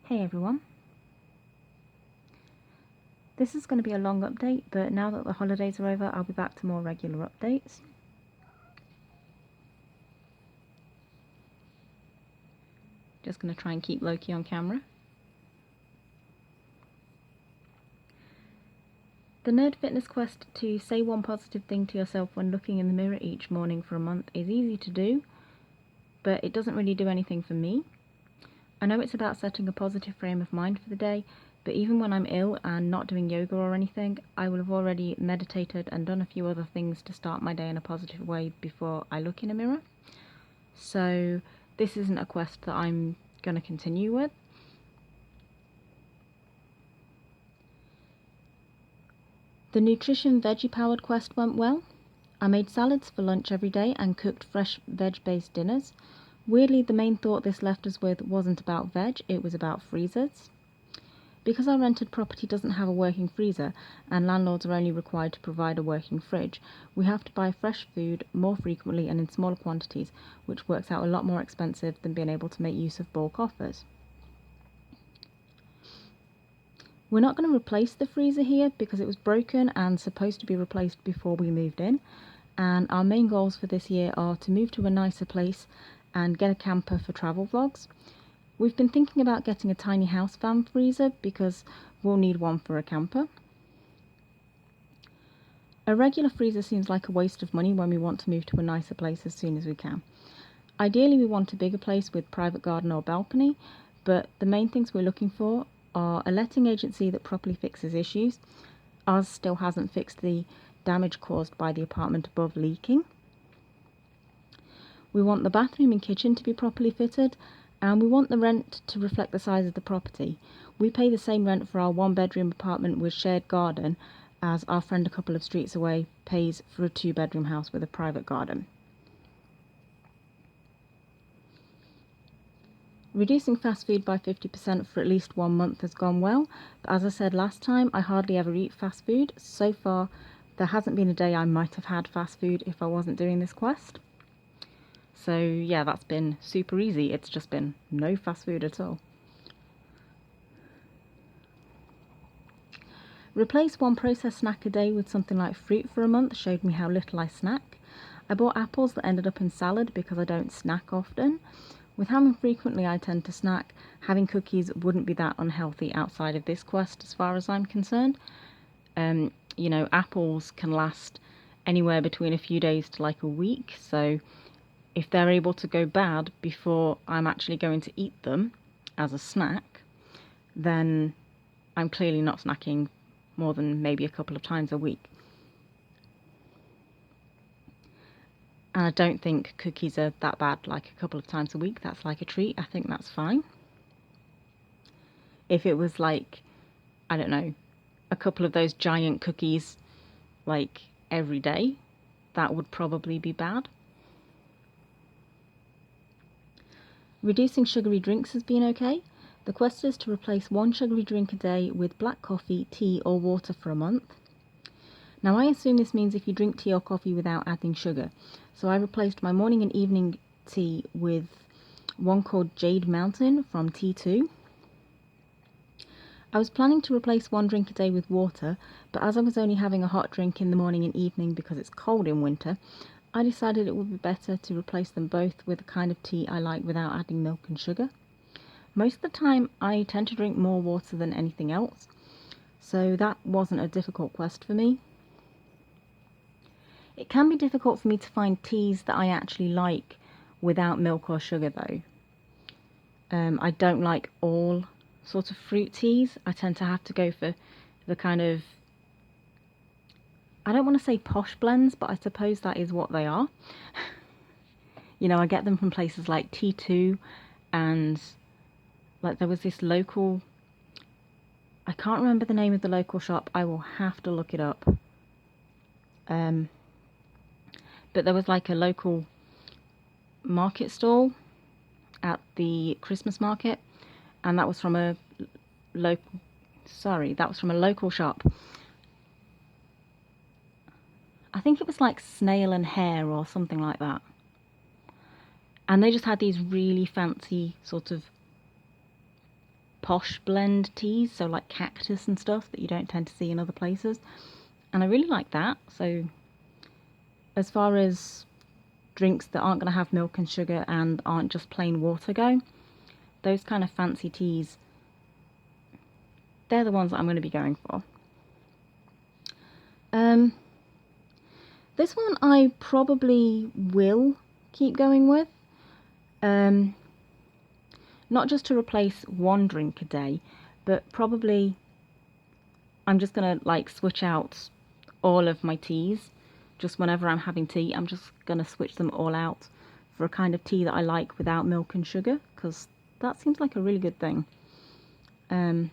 Hey everyone. This is going to be a long update, but now that the holidays are over, I'll be back to more regular updates. Just going to try and keep Loki on camera. The Nerd Fitness quest to say one positive thing to yourself when looking in the mirror each morning for a month is easy to do, but it doesn't really do anything for me. I know it's about setting a positive frame of mind for the day, but even when I'm ill and not doing yoga or anything, I will have already meditated and done a few other things to start my day in a positive way before I look in a mirror. So this isn't a quest that I'm going to continue with. The nutrition veggie powered quest went well. I made salads for lunch every day and cooked fresh veg based dinners. Weirdly, the main thought this left us with wasn't about veg, it was about freezers. Because our rented property doesn't have a working freezer and landlords are only required to provide a working fridge, we have to buy fresh food more frequently and in smaller quantities, which works out a lot more expensive than being able to make use of bulk offers. We're not going to replace the freezer here because it was broken and supposed to be replaced before we moved in, and our main goals for this year are to move to a nicer place and get a camper for travel vlogs. We've been thinking about getting a tiny house fan freezer because we'll need one for a camper. A regular freezer seems like a waste of money when we want to move to a nicer place as soon as we can. Ideally we want a bigger place with private garden or balcony, but the main things we're looking for are a letting agency that properly fixes issues. Ours still hasn't fixed the damage caused by the apartment above leaking. We want the bathroom and kitchen to be properly fitted, and we want the rent to reflect the size of the property. We pay the same rent for our one-bedroom apartment with shared garden as our friend a couple of streets away pays for a two-bedroom house with a private garden. Reducing fast food by 50% for at least 1 month has gone well, but as I said last time, I hardly ever eat fast food. So far, there hasn't been a day I might have had fast food if I wasn't doing this quest. So yeah, that's been super easy. It's just been no fast food at all. Replace one processed snack a day with something like fruit for a month showed me how little I snack. I bought apples that ended up in salad because I don't snack often. With how infrequently I tend to snack, having cookies wouldn't be that unhealthy outside of this quest as far as I'm concerned. Apples can last anywhere between a few days to like a week, so if they're able to go bad before I'm actually going to eat them as a snack, then I'm clearly not snacking more than maybe a couple of times a week. And I don't think cookies are that bad, like a couple of times a week. That's like a treat. I think that's fine. If it was like, I don't know, a couple of those giant cookies like every day, that would probably be bad. Reducing sugary drinks has been okay. The quest is to replace one sugary drink a day with black coffee, tea or water for a month. Now I assume this means if you drink tea or coffee without adding sugar. So I replaced my morning and evening tea with one called Jade Mountain from T2. I was planning to replace one drink a day with water, but as I was only having a hot drink in the morning and evening because it's cold in winter, I decided it would be better to replace them both with a kind of tea I like without adding milk and sugar. Most of the time I tend to drink more water than anything else, so that wasn't a difficult quest for me. It can be difficult for me to find teas that I actually like without milk or sugar though. I don't like all sort of fruit teas. I tend to have to go for the kind of, I don't want to say posh blends, but I suppose that is what they are. I get them from places like T2, and like there was this local, I can't remember the name of the local shop, I will have to look it up. But there was like a local market stall at the Christmas market, and that was from a local shop. I think it was like Snail and Hare or something like that. And they just had these really fancy sort of posh blend teas, so like cactus and stuff that you don't tend to see in other places. And I really like that. So as far as drinks that aren't going to have milk and sugar and aren't just plain water go, those kind of fancy teas, they're the ones that I'm going to be going for. This one I probably will keep going with. Not just to replace one drink a day, but probably I'm just going to like switch out all of my teas. Just whenever I'm having tea, I'm just going to switch them all out for a kind of tea that I like without milk and sugar, because that seems like a really good thing. I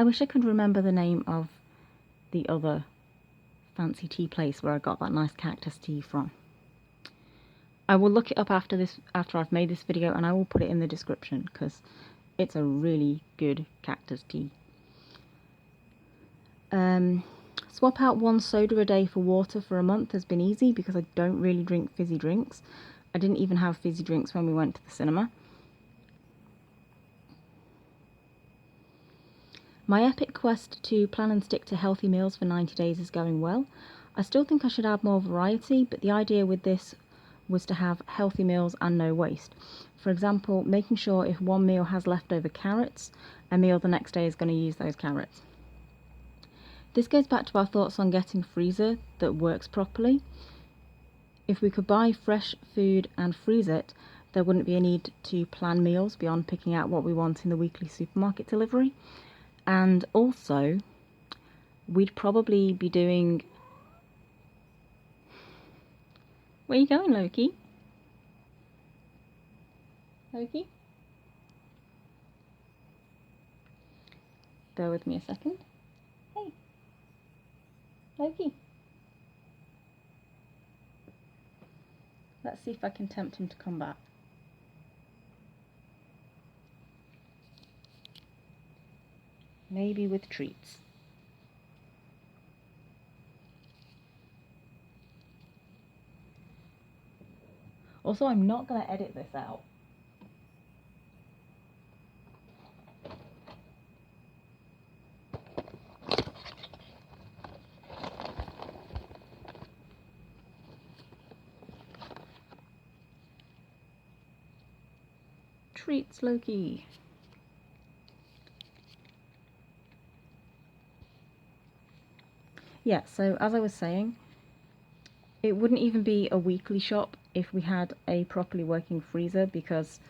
wish I could remember the name of the other fancy tea place where I got that nice cactus tea from. I will look it up after I've made this video, and I will put it in the description because it's a really good cactus tea. Swap out 1 soda a day for water for a month has been easy because I don't really drink fizzy drinks. I didn't even have fizzy drinks when we went to the cinema. My epic quest to plan and stick to healthy meals for 90 days is going well. I still think I should add more variety, but the idea with this was to have healthy meals and no waste. For example, making sure if one meal has leftover carrots, a meal the next day is going to use those carrots. This goes back to our thoughts on getting a freezer that works properly. If we could buy fresh food and freeze it, there wouldn't be a need to plan meals beyond picking out what we want in the weekly supermarket delivery. And also, we'd probably be doing... Where are you going, Loki? Loki? Bear with me a second. Hey! Loki! Let's see if I can tempt him to come back. Maybe with treats. Also, I'm not going to edit this out. Treats, Loki. Yeah, so as I was saying, it wouldn't even be a weekly shop if we had a properly working freezer, because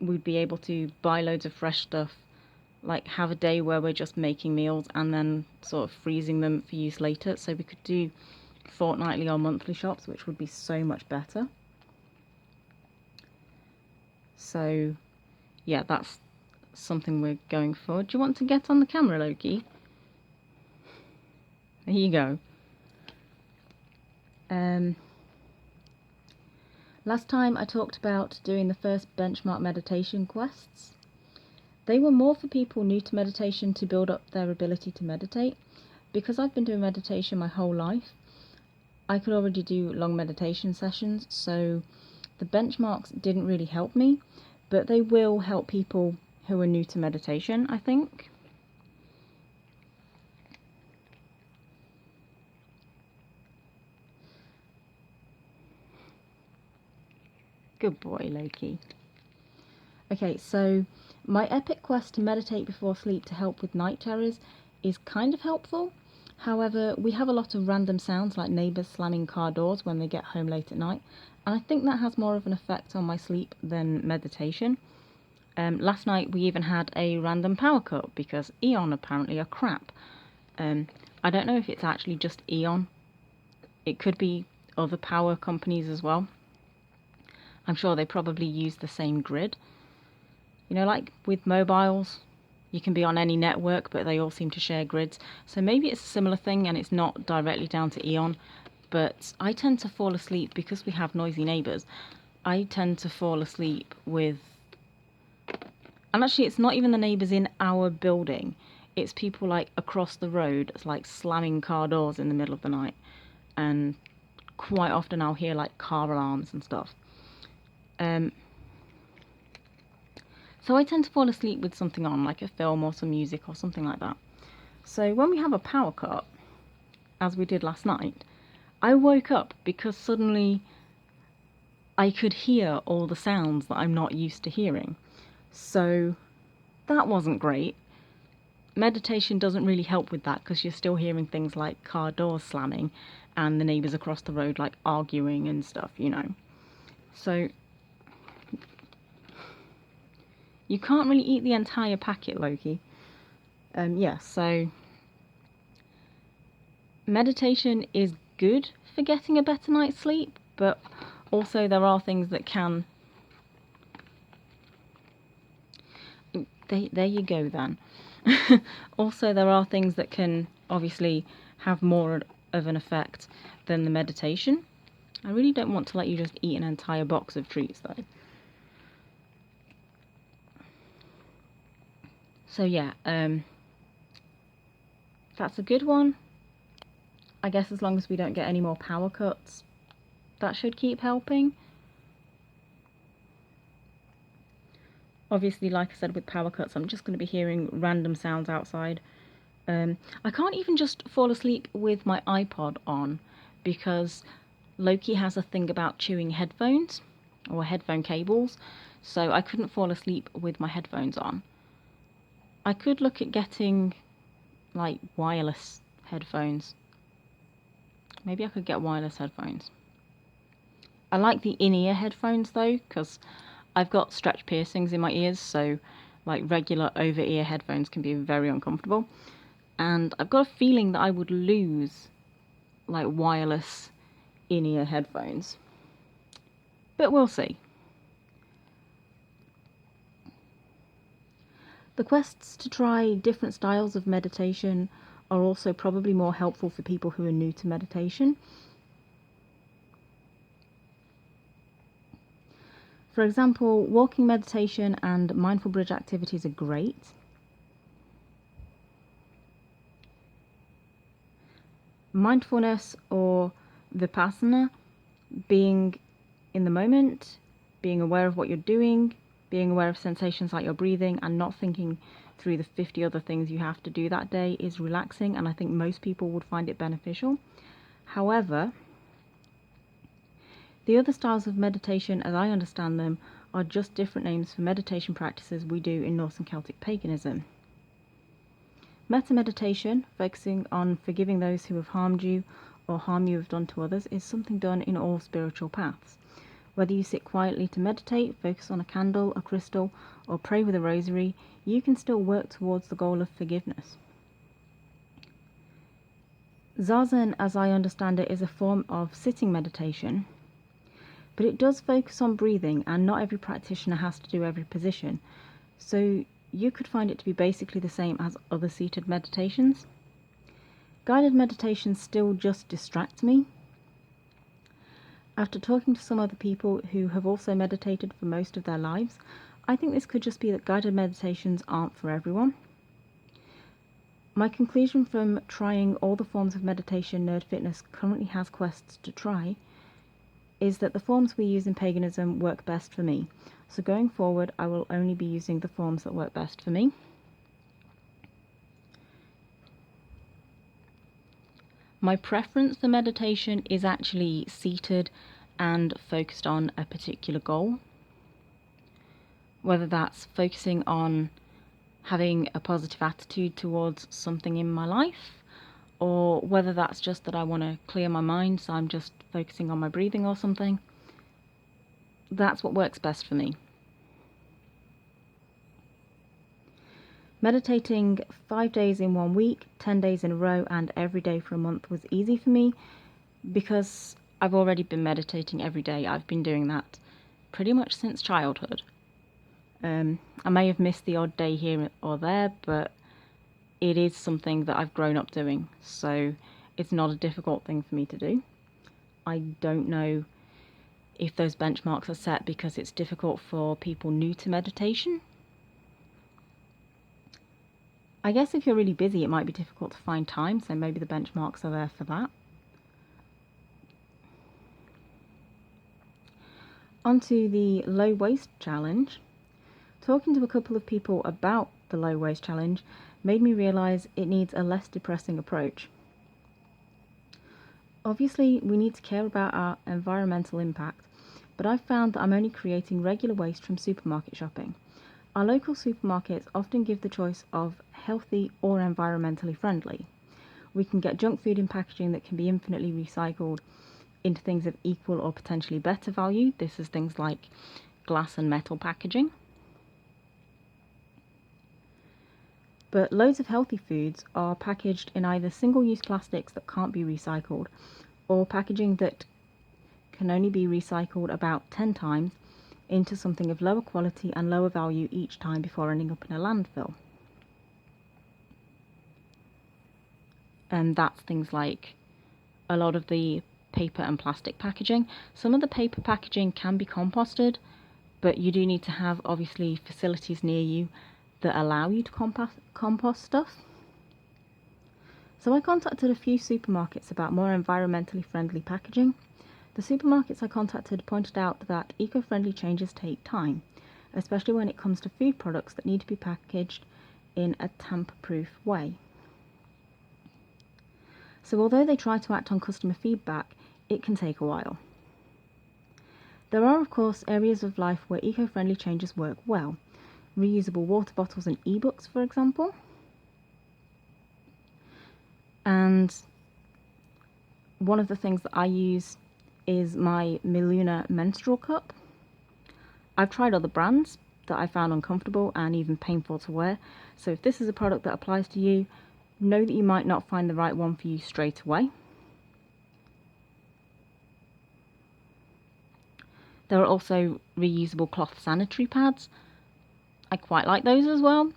we'd be able to buy loads of fresh stuff, like have a day where we're just making meals and then sort of freezing them for use later. So we could do fortnightly or monthly shops, which would be so much better. So yeah, that's something we're going for. Do you want to get on the camera, Loki? There you go. Last time I talked about doing the first benchmark meditation quests. They were more for people new to meditation to build up their ability to meditate. Because I've been doing meditation my whole life, I could already do long meditation sessions, so the benchmarks didn't really help me, but they will help people who are new to meditation, I think. Good boy, Loki. Okay, so my epic quest to meditate before sleep to help with night terrors is kind of helpful. However, we have a lot of random sounds like neighbours slamming car doors when they get home late at night, and I think that has more of an effect on my sleep than meditation. Last night we even had a random power cut because Eon apparently are crap. I don't know if it's actually just Eon. It could be other power companies as well. I'm sure they probably use the same grid. You know, like with mobiles, you can be on any network, but they all seem to share grids. So maybe it's a similar thing and it's not directly down to Eon. But I tend to fall asleep because we have noisy neighbours. I tend to fall asleep with... And actually, it's not even the neighbours in our building. It's people like across the road, like slamming car doors in the middle of the night. And quite often I'll hear like car alarms and stuff. So I tend to fall asleep with something on, like a film or some music or something like that. So when we have a power cut, as we did last night, I woke up because suddenly I could hear all the sounds that I'm not used to hearing. So that wasn't great. Meditation doesn't really help with that because you're still hearing things like car doors slamming and the neighbours across the road like arguing and stuff, you know. So you can't really eat the entire packet, Loki. Yeah, so meditation is good for getting a better night's sleep, but also there are things that can... There you go then. Also, there are things that can obviously have more of an effect than the meditation. I really don't want to let you just eat an entire box of treats though. So yeah, that's a good one. I guess as long as we don't get any more power cuts, that should keep helping. Obviously, like I said, with power cuts, I'm just going to be hearing random sounds outside. I can't even just fall asleep with my iPod on because Loki has a thing about chewing headphones or headphone cables, so I couldn't fall asleep with my headphones on. I could look at getting like wireless headphones. Maybe I could get wireless headphones. I like the in-ear headphones though, because I've got stretch piercings in my ears, so like regular over-ear headphones can be very uncomfortable. And I've got a feeling that I would lose like wireless in-ear headphones. But we'll see. The quests to try different styles of meditation are also probably more helpful for people who are new to meditation. For example, walking meditation and mindful bridge activities are great. Mindfulness or vipassana, being in the moment, being aware of what you're doing, being aware of sensations like your breathing and not thinking through the 50 other things you have to do that day is relaxing, and I think most people would find it beneficial. However, the other styles of meditation, as I understand them, are just different names for meditation practices we do in Norse and Celtic paganism. Metta meditation, focusing on forgiving those who have harmed you or harm you have done to others, is something done in all spiritual paths. Whether you sit quietly to meditate, focus on a candle, a crystal, or pray with a rosary, you can still work towards the goal of forgiveness. Zazen, as I understand it, is a form of sitting meditation, but it does focus on breathing, and not every practitioner has to do every position, so you could find it to be basically the same as other seated meditations. Guided meditations still just distract me. After talking to some other people who have also meditated for most of their lives, I think this could just be that guided meditations aren't for everyone. My conclusion from trying all the forms of meditation Nerd Fitness currently has quests to try is that the forms we use in paganism work best for me. So going forward, I will only be using the forms that work best for me. My preference for meditation is actually seated and focused on a particular goal. Whether that's focusing on having a positive attitude towards something in my life, or whether that's just that I want to clear my mind, so I'm just focusing on my breathing or something. That's what works best for me. Meditating 5 days in 1 week, 10 days in a row, and every day for a month was easy for me because I've already been meditating every day. I've been doing that pretty much since childhood. I may have missed the odd day here or there, but it is something that I've grown up doing, so it's not a difficult thing for me to do. I don't know if those benchmarks are set because it's difficult for people new to meditation. I guess if you're really busy, it might be difficult to find time, so maybe the benchmarks are there for that. Onto the low waist challenge. Talking to a couple of people about the low waste challenge made me realise it needs a less depressing approach. Obviously, we need to care about our environmental impact, but I've found that I'm only creating regular waste from supermarket shopping. Our local supermarkets often give the choice of healthy or environmentally friendly. We can get junk food in packaging that can be infinitely recycled into things of equal or potentially better value. This is things like glass and metal packaging. But loads of healthy foods are packaged in either single-use plastics that can't be recycled or packaging that can only be recycled about 10 times into something of lower quality and lower value each time before ending up in a landfill. And that's things like a lot of the paper and plastic packaging. Some of the paper packaging can be composted, but you do need to have, obviously, facilities near you that allow you to compost stuff. So I contacted a few supermarkets about more environmentally friendly packaging. The supermarkets I contacted pointed out that eco-friendly changes take time, especially when it comes to food products that need to be packaged in a tamper-proof way. So although they try to act on customer feedback, it can take a while. There are, of course, areas of life where eco-friendly changes work well. Reusable water bottles and e-books, for example. And one of the things that I use is my Miluna menstrual cup. I've tried other brands that I found uncomfortable and even painful to wear, so if this is a product that applies to you, know that you might not find the right one for you straight away. There are also reusable cloth sanitary pads. I quite like those as well.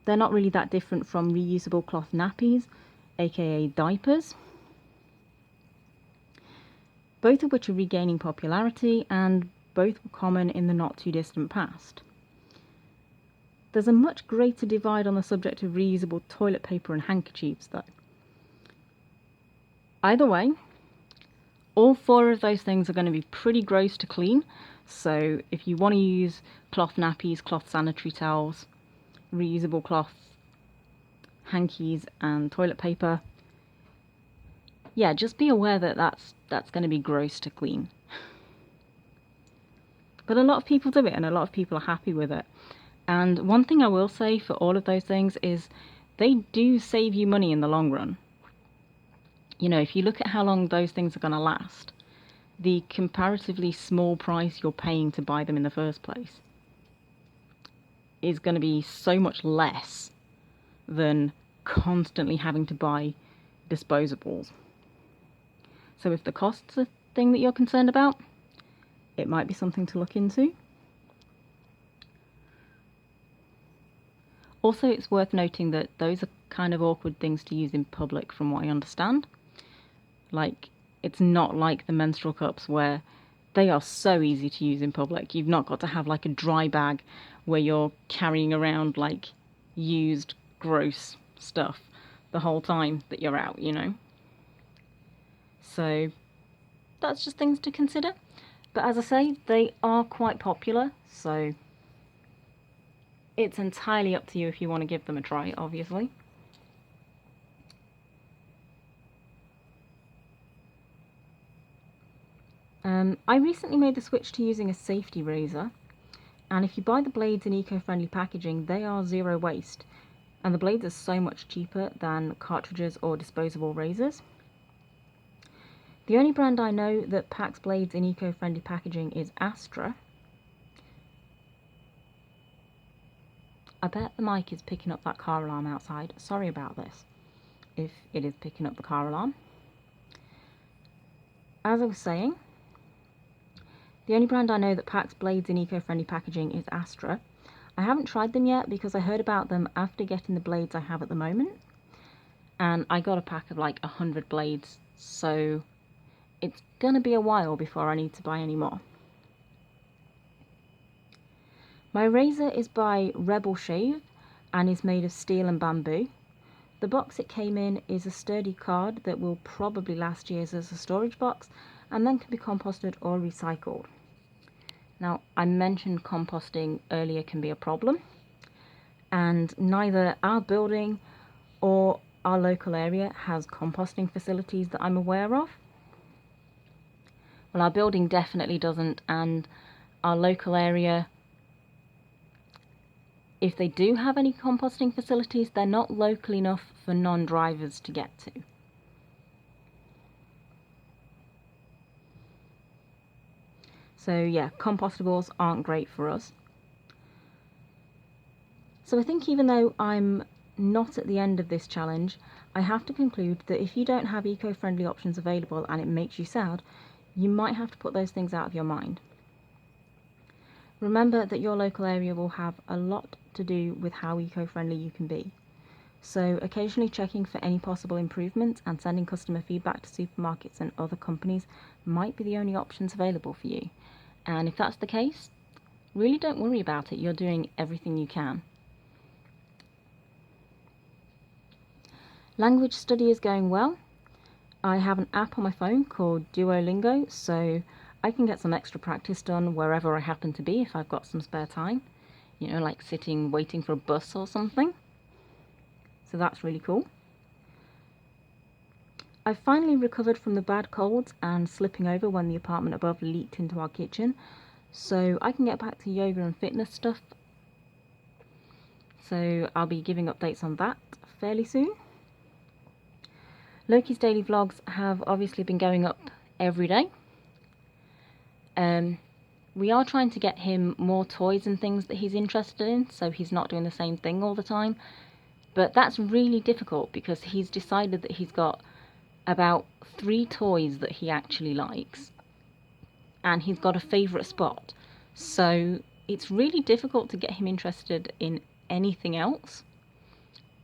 They're not really that different from reusable cloth nappies, aka diapers, both of which are regaining popularity and both were common in the not too distant past. There's a much greater divide on the subject of reusable toilet paper and handkerchiefs though. Either way, all four of those things are going to be pretty gross to clean, so if you want to use cloth nappies, cloth sanitary towels, reusable cloth hankies and toilet paper, yeah, just be aware that that's going to be gross to clean. But a lot of people do it and a lot of people are happy with it. And one thing I will say for all of those things is they do save you money in the long run. You know, if you look at how long those things are going to last, the comparatively small price you're paying to buy them in the first place is going to be so much less than constantly having to buy disposables. So if the cost's a thing that you're concerned about, it might be something to look into. Also, it's worth noting that those are kind of awkward things to use in public from what I understand. Like, it's not like the menstrual cups where they are so easy to use in public. You've not got to have like a dry bag where you're carrying around like used, gross stuff the whole time that you're out, you know? So that's just things to consider. But as I say, they are quite popular, so it's entirely up to you if you want to give them a try, obviously. I recently made the switch to using a safety razor, and if you buy the blades in eco-friendly packaging, they are zero waste, and the blades are so much cheaper than cartridges or disposable razors. The only brand I know that packs blades in eco-friendly packaging is Astra. I bet the mic is picking up that car alarm outside. Sorry about this, if it is picking up the car alarm. As I was saying, the only brand I know that packs blades in eco-friendly packaging is Astra. I haven't tried them yet because I heard about them after getting the blades I have at the moment. And I got a pack of like 100 blades, so it's gonna be a while before I need to buy any more. My razor is by Rebel Shave and is made of steel and bamboo. The box it came in is a sturdy card that will probably last years as a storage box and then can be composted or recycled. Now, I mentioned composting earlier can be a problem, and neither our building or our local area has composting facilities that I'm aware of. Well, our building definitely doesn't, and our local area, if they do have any composting facilities, they're not local enough for non-drivers to get to. So yeah, compostables aren't great for us. So I think even though I'm not at the end of this challenge, I have to conclude that if you don't have eco-friendly options available and it makes you sad, you might have to put those things out of your mind. Remember that your local area will have a lot to do with how eco-friendly you can be. So occasionally checking for any possible improvements and sending customer feedback to supermarkets and other companies might be the only options available for you. And if that's the case, really don't worry about it. You're doing everything you can. Language study is going well. I have an app on my phone called Duolingo, so I can get some extra practice done wherever I happen to be if I've got some spare time. You know, like sitting waiting for a bus or something. So that's really cool. I've finally recovered from the bad colds and slipping over when the apartment above leaked into our kitchen, so I can get back to yoga and fitness stuff. So I'll be giving updates on that fairly soon. Loki's daily vlogs have obviously been going up every day. We are trying to get him more toys and things that he's interested in, so he's not doing the same thing all the time. But that's really difficult because he's decided that he's got about 3 toys that he actually likes, and he's got a favourite spot. So it's really difficult to get him interested in anything else.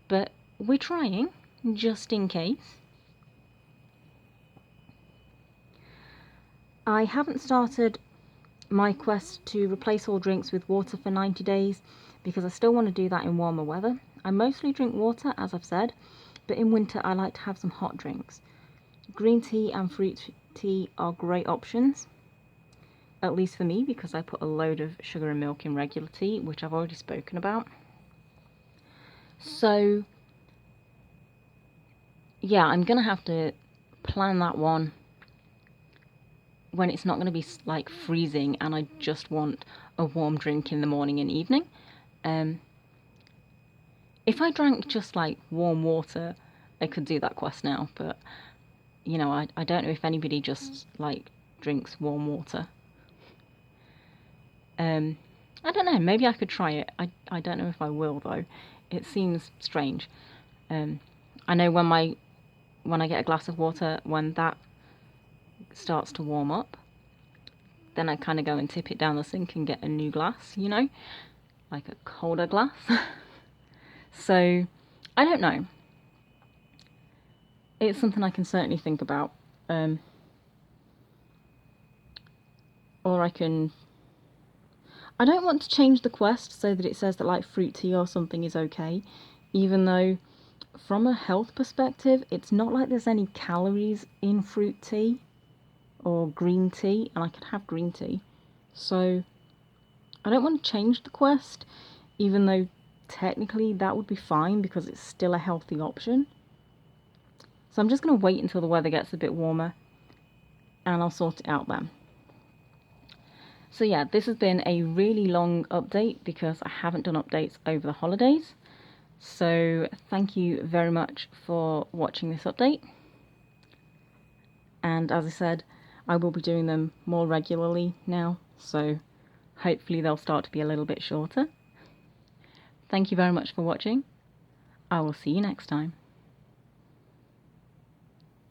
But we're trying, just in case. I haven't started my quest to replace all drinks with water for 90 days because I still want to do that in warmer weather. I mostly drink water, as I've said, but in winter I like to have some hot drinks. Green tea and fruit tea are great options, at least for me, because I put a load of sugar and milk in regular tea, which I've already spoken about. So yeah, I'm gonna have to plan that one when it's not going to be like freezing and I just want a warm drink in the morning and evening. If I drank just like warm water, I could do that quest now, but you know, I don't know if anybody just like drinks warm water. I don't know, maybe I could try it. I don't know if I will though. It seems strange. I know when I get a glass of water, when that starts to warm up, then I kind of go and tip it down the sink and get a new glass, you know, like a colder glass. So I don't know, it's something I can certainly think about. Or I don't want to change the quest so that it says that like fruit tea or something is okay, even though from a health perspective it's not like there's any calories in fruit tea or green tea, and I could have green tea. So I don't want to change the quest, even though technically that would be fine because it's still a healthy option. So I'm just going to wait until the weather gets a bit warmer and I'll sort it out then. So yeah, this has been a really long update because I haven't done updates over the holidays. So thank you very much for watching this update. And as I said, I will be doing them more regularly now, so hopefully they'll start to be a little bit shorter. Thank you very much for watching. I will see you next time.